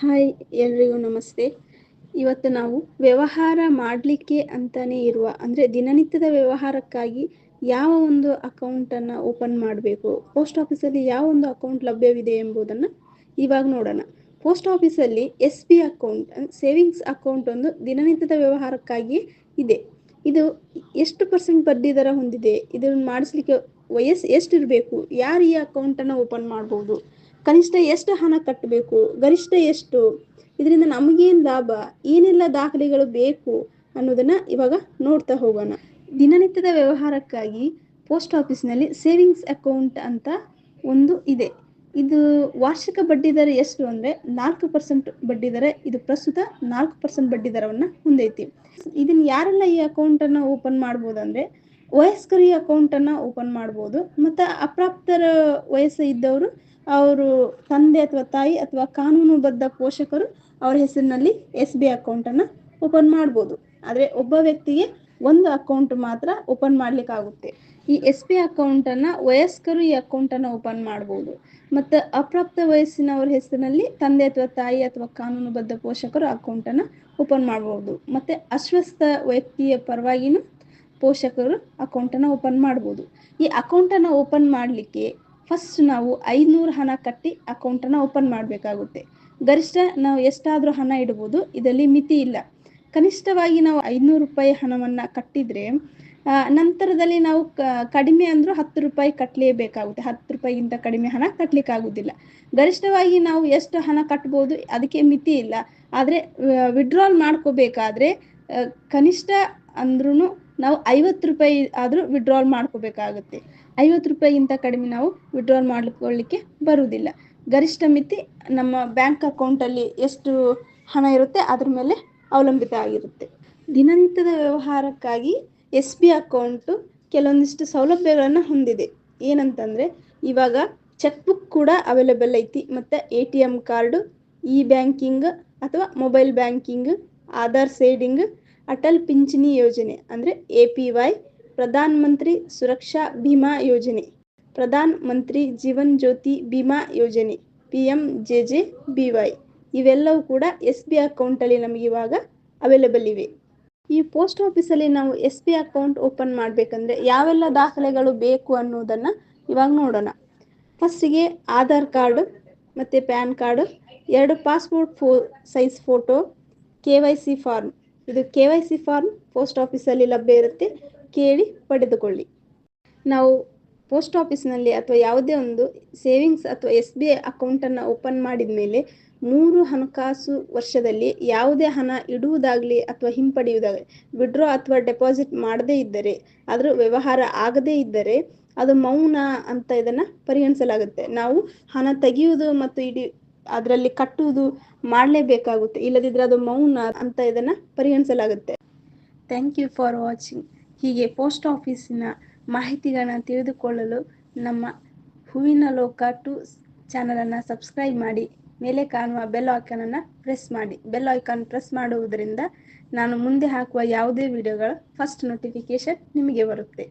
Hi ಎಲ್ರಿಗೂ ನಮಸ್ತೆ. ಇವತ್ತು ನಾವು ವ್ಯವಹಾರ ಮಾಡಲಿಕ್ಕೆ ಅಂತಾನೆ ಇರುವ ಅಂದರೆ ದಿನನಿತ್ಯದ ವ್ಯವಹಾರಕ್ಕಾಗಿ ಯಾವ ಒಂದು ಅಕೌಂಟನ್ನು ಓಪನ್ ಮಾಡಬೇಕು, ಪೋಸ್ಟ್ ಆಫೀಸಲ್ಲಿ ಯಾವ ಒಂದು ಅಕೌಂಟ್ ಲಭ್ಯವಿದೆ ಎಂಬುದನ್ನು ಇವಾಗ ನೋಡೋಣ. ಪೋಸ್ಟ್ ಆಫೀಸಲ್ಲಿ SB ಅಕೌಂಟ್ ಸೇವಿಂಗ್ಸ್ ಅಕೌಂಟ್ ಒಂದು ದಿನನಿತ್ಯದ ವ್ಯವಹಾರಕ್ಕಾಗಿ ಇದೆ. ಇದು ಎಷ್ಟು % ಬಡ್ಡಿ ದರ ಹೊಂದಿದೆ, ಇದನ್ನು ಮಾಡಿಸ್ಲಿಕ್ಕೆ ವಯಸ್ಸು ಎಷ್ಟಿರಬೇಕು, ಯಾರು ಈ ಅಕೌಂಟನ್ನು ಓಪನ್ ಮಾಡ್ಬೋದು, ಕನಿಷ್ಠ ಎಷ್ಟು ಹಣ ಕಟ್ಟಬೇಕು, ಗರಿಷ್ಠ ಎಷ್ಟು, ಇದರಿಂದ ನಮಗೇನು ಲಾಭ, ಏನೆಲ್ಲ ದಾಖಲೆಗಳು ಬೇಕು ಅನ್ನೋದನ್ನು ಇವಾಗ ನೋಡ್ತಾ ಹೋಗೋಣ. ದಿನನಿತ್ಯದ ವ್ಯವಹಾರಕ್ಕಾಗಿ ಪೋಸ್ಟ್ ಆಫೀಸ್ನಲ್ಲಿ ಸೇವಿಂಗ್ಸ್ ಅಕೌಂಟ್ ಅಂತ ಒಂದು ಇದೆ. ಇದು ವಾರ್ಷಿಕ ಬಡ್ಡಿ ದರ ಎಷ್ಟು ಅಂದರೆ 4% ಬಡ್ಡಿ ದರ. ಇದು ಪ್ರಸ್ತುತ 4% ಬಡ್ಡಿ ದರವನ್ನು ಹೊಂದೈತಿ. ಇದನ್ನು ಯಾರೆಲ್ಲ ಈ ಅಕೌಂಟನ್ನು ಓಪನ್ ಮಾಡ್ಬೋದಂದರೆ ವಯಸ್ಕರು ಈ ಅಕೌಂಟನ್ನು ಓಪನ್ ಮಾಡ್ಬೋದು, ಮತ್ತು ಅಪ್ರಾಪ್ತರ ವಯಸ್ಸು ಇದ್ದವರು, ಅವರು ತಂದೆ ಅಥವಾ ತಾಯಿ ಅಥವಾ ಕಾನೂನುಬದ್ಧ ಪೋಷಕರು ಅವರ ಹೆಸರಿನಲ್ಲಿ SB ಅಕೌಂಟನ್ನು ಓಪನ್ ಮಾಡ್ಬೋದು. ಆದರೆ ಒಬ್ಬ ವ್ಯಕ್ತಿಗೆ ಒಂದು ಅಕೌಂಟ್ ಮಾತ್ರ ಓಪನ್ ಮಾಡಲಿಕ್ಕಾಗುತ್ತೆ. ಈ SB ಅಕೌಂಟನ್ನು ವಯಸ್ಕರು ಈ ಅಕೌಂಟನ್ನು ಓಪನ್ ಮಾಡ್ಬೋದು, ಮತ್ತು ಅಪ್ರಾಪ್ತ ವಯಸ್ಸಿನವರ ಹೆಸರಿನಲ್ಲಿ ತಂದೆ ಅಥವಾ ತಾಯಿ ಅಥವಾ ಕಾನೂನುಬದ್ಧ ಪೋಷಕರು ಅಕೌಂಟನ್ನು ಓಪನ್ ಮಾಡ್ಬೋದು, ಮತ್ತು ಅಸ್ವಸ್ಥ ವ್ಯಕ್ತಿಯ ಪರವಾಗಿನೂ ಪೋಷಕರು ಅಕೌಂಟನ್ನು ಓಪನ್ ಮಾಡ್ಬೋದು. ಈ ಅಕೌಂಟನ್ನು ಓಪನ್ ಮಾಡಲಿಕ್ಕೆ ಫಸ್ಟ್ ನಾವು 500 ಹಣ ಕಟ್ಟಿ ಅಕೌಂಟನ್ನು ಓಪನ್ ಮಾಡಬೇಕಾಗುತ್ತೆ. ಗರಿಷ್ಠ ನಾವು ಎಷ್ಟಾದರೂ ಹಣ ಇಡ್ಬೋದು, ಇದರಲ್ಲಿ ಮಿತಿ ಇಲ್ಲ. ಕನಿಷ್ಠವಾಗಿ ನಾವು 500 ರೂಪಾಯಿ ಹಣವನ್ನು ಕಟ್ಟಿದರೆ ನಂತರದಲ್ಲಿ ನಾವು ಕಡಿಮೆ ಅಂದರೂ 10 ರೂಪಾಯಿ ಕಟ್ಟಲೇಬೇಕಾಗುತ್ತೆ. 10 ರೂಪಾಯಿಗಿಂತ ಕಡಿಮೆ ಹಣ ಕಟ್ಟಲಿಕ್ಕಾಗೋದಿಲ್ಲ. ಗರಿಷ್ಠವಾಗಿ ನಾವು ಎಷ್ಟು ಹಣ ಕಟ್ಬೋದು ಅದಕ್ಕೆ ಮಿತಿ ಇಲ್ಲ. ಆದರೆ ವಿಡ್ರಾಲ್ ಮಾಡ್ಕೋಬೇಕಾದ್ರೆ ಕನಿಷ್ಠ ಅಂದ್ರೂ ನಾವು 50 ರೂಪಾಯಿ ಆದರೂ ವಿಡ್ರಾಲ್ ಮಾಡ್ಕೋಬೇಕಾಗುತ್ತೆ. 50 ರೂಪಾಯಿಗಿಂತ ಕಡಿಮೆ ನಾವು ವಿಡ್ರಾಲ್ ಮಾಡ್ಕೊಳ್ಳಿಕ್ಕೆ ಬರುವುದಿಲ್ಲ. ಗರಿಷ್ಠ ಮಿತಿ ನಮ್ಮ ಬ್ಯಾಂಕ್ ಅಕೌಂಟಲ್ಲಿ ಎಷ್ಟು ಹಣ ಇರುತ್ತೆ ಅದ್ರ ಮೇಲೆ ಅವಲಂಬಿತ ಆಗಿರುತ್ತೆ. ದಿನನಿತ್ಯದ ವ್ಯವಹಾರಕ್ಕಾಗಿ SB ಅಕೌಂಟು ಕೆಲವೊಂದಿಷ್ಟು ಸೌಲಭ್ಯಗಳನ್ನು ಹೊಂದಿದೆ. ಏನಂತಂದರೆ ಇವಾಗ ಚೆಕ್ ಬುಕ್ ಕೂಡ ಅವೈಲೇಬಲ್ ಐತಿ, ಮತ್ತು ATM ಕಾರ್ಡು, ಬ್ಯಾಂಕಿಂಗ್ ಅಥವಾ ಮೊಬೈಲ್ ಬ್ಯಾಂಕಿಂಗ್, ಆಧಾರ್ ಸೇಡಿಂಗ್, ಅಟಲ್ ಪಿಂಚಣಿ ಯೋಜನೆ ಅಂದರೆ APY, ಪ್ರಧಾನ ಮಂತ್ರಿ ಸುರಕ್ಷಾ ಬಿಮಾ ಯೋಜನೆ, ಪ್ರಧಾನ ಮಂತ್ರಿ ಜೀವನ್ ಜ್ಯೋತಿ ಬಿಮಾ ಯೋಜನೆ PMJJBY, ಇವೆಲ್ಲವೂ ಕೂಡ SB ಅಕೌಂಟಲ್ಲಿ ನಮಗೆ ಇವಾಗ ಅವೈಲೇಬಲ್ ಇವೆ. ಈ ಪೋಸ್ಟ್ ಆಫೀಸಲ್ಲಿ ನಾವು SB ಅಕೌಂಟ್ ಓಪನ್ ಮಾಡಬೇಕಂದ್ರೆ ಯಾವೆಲ್ಲ ದಾಖಲೆಗಳು ಬೇಕು ಅನ್ನೋದನ್ನು ಇವಾಗ ನೋಡೋಣ. ಫಸ್ಟಿಗೆ ಆಧಾರ್ ಕಾರ್ಡು ಮತ್ತು PAN card, 2 passport size photo, KYC form. ಇದು KYC ಫಾರ್ಮ್ ಪೋಸ್ಟ್ ಆಫೀಸಲ್ಲಿ ಲಭ್ಯ ಇರುತ್ತೆ, ಕೇಳಿ ಪಡೆದುಕೊಳ್ಳಿ. ನಾವು ಪೋಸ್ಟ್ ಆಫೀಸ್ನಲ್ಲಿ ಅಥವಾ ಯಾವುದೇ ಒಂದು ಸೇವಿಂಗ್ಸ್ ಅಥವಾ SB ಅಕೌಂಟನ್ನು ಓಪನ್ ಮಾಡಿದ ಮೇಲೆ 3 ಹಣಕಾಸು ವರ್ಷದಲ್ಲಿ ಯಾವುದೇ ಹಣ ಇಡುವುದಾಗಲಿ ಅಥವಾ ಹಿಂಪಡೆಯುವುದಾಗಲಿ, ವಿಡ್ರಾ ಅಥವಾ ಡೆಪಾಸಿಟ್ ಮಾಡದೇ ಇದ್ದರೆ, ಅದರ ವ್ಯವಹಾರ ಆಗದೇ ಇದ್ದರೆ ಅದು ಮೌನ ಅಂತ ಇದನ್ನು ಪರಿಗಣಿಸಲಾಗುತ್ತೆ. ನಾವು ಹಣ ತೆಗೆಯುವುದು ಮತ್ತು ಅದರಲ್ಲಿ ಕಟ್ಟುವುದು ಮಾಡಲೇಬೇಕಾಗುತ್ತೆ, ಇಲ್ಲದಿದ್ದರೆ ಅದು ಮೌನ ಅಂತ ಇದನ್ನು ಪರಿಗಣಿಸಲಾಗುತ್ತೆ. Thank you for watching. ಹೀಗೆ ಪೋಸ್ಟ್ ಆಫೀಸಿನ ಮಾಹಿತಿಗಳನ್ನ ತಿಳಿದುಕೊಳ್ಳಲು ನಮ್ಮ ಹೂವಿನ ಲೋಕ 2 ಚಾನಲನ್ನು ಸಬ್ಸ್ಕ್ರೈಬ್ ಮಾಡಿ, ಮೇಲೆ ಕಾಣುವ ಬೆಲ್ ಐಕಾನನ್ನು ಪ್ರೆಸ್ ಮಾಡಿ. ಬೆಲ್ ಐಕಾನ್ ಪ್ರೆಸ್ ಮಾಡುವುದರಿಂದ ನಾನು ಮುಂದೆ ಹಾಕುವ ಯಾವುದೇ ವಿಡಿಯೋಗಳ ಫಸ್ಟ್ ನೋಟಿಫಿಕೇಶನ್ ನಿಮಗೆ ಬರುತ್ತೆ.